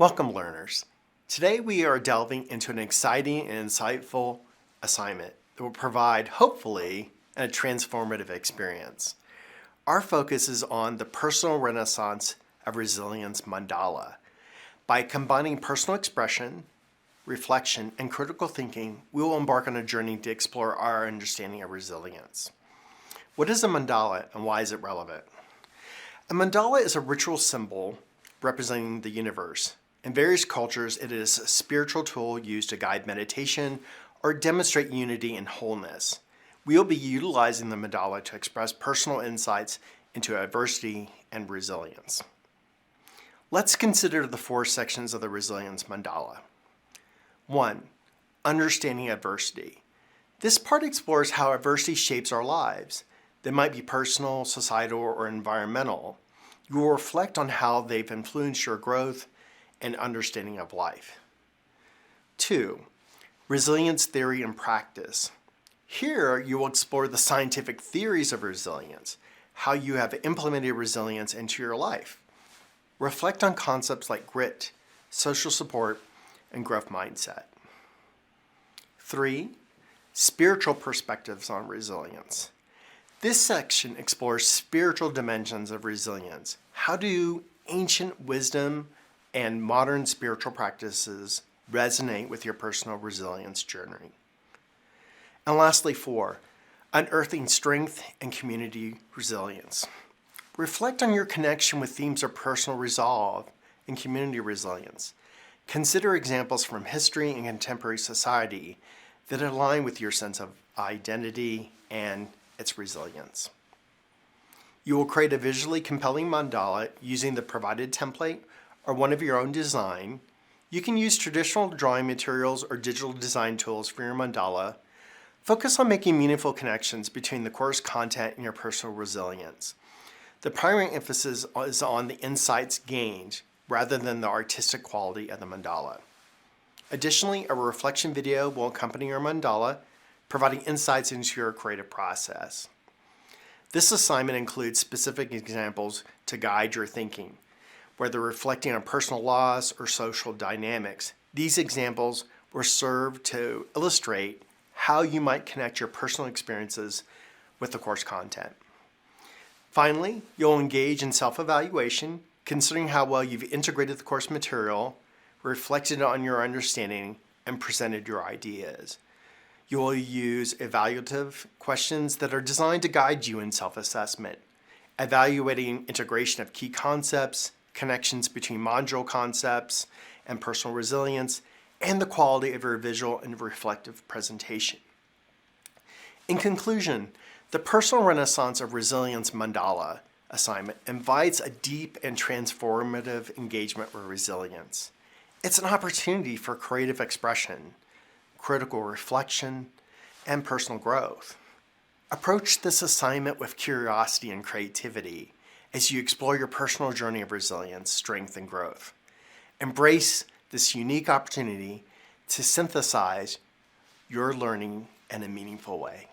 Welcome, learners. Today we are delving into an exciting and insightful assignment that will provide, hopefully, a transformative experience. Our focus is on the personal renaissance of resilience mandala. By combining personal expression, reflection, and critical thinking, we will embark on a journey to explore our understanding of resilience. What is a mandala and why is it relevant? A mandala is a ritual symbol representing the universe. In various cultures, it is a spiritual tool used to guide meditation or demonstrate unity and wholeness. We will be utilizing the mandala to express personal insights into adversity and resilience. Let's consider the four sections of the resilience mandala. 1. Understanding adversity. This part explores how adversity shapes our lives. They might be personal, societal, or environmental. You will reflect on how they've influenced your growth and understanding of life. 2. Resilience theory and practice. Here, you will explore the scientific theories of resilience, how you have implemented resilience into your life. Reflect on concepts like grit, social support, and growth mindset. 3. Spiritual perspectives on resilience. This section explores spiritual dimensions of resilience. How do ancient wisdom and modern spiritual practices resonate with your personal resilience journey? And lastly, 4, unearthing strength and community resilience. Reflect on your connection with themes of personal resolve and community resilience. Consider examples from history and contemporary society that align with your sense of identity and its resilience. You will create a visually compelling mandala using the provided template or one of your own design. You can use traditional drawing materials or digital design tools for your mandala. Focus on making meaningful connections between the course content and your personal resilience. The primary emphasis is on the insights gained rather than the artistic quality of the mandala. Additionally, a reflection video will accompany your mandala, providing insights into your creative process. This assignment includes specific examples to guide your thinking. Whether reflecting on personal loss or social dynamics, these examples will serve to illustrate how you might connect your personal experiences with the course content. Finally, you'll engage in self-evaluation, considering how well you've integrated the course material, reflected on your understanding, and presented your ideas. You will use evaluative questions that are designed to guide you in self-assessment, evaluating integration of key concepts, connections between module concepts and personal resilience, and the quality of your visual and reflective presentation. In conclusion, the personal renaissance of resilience mandala assignment invites a deep and transformative engagement with resilience. It's an opportunity for creative expression, critical reflection, and personal growth. Approach this assignment with curiosity and creativity as you explore your personal journey of resilience, strength, and growth. Embrace this unique opportunity to synthesize your learning in a meaningful way.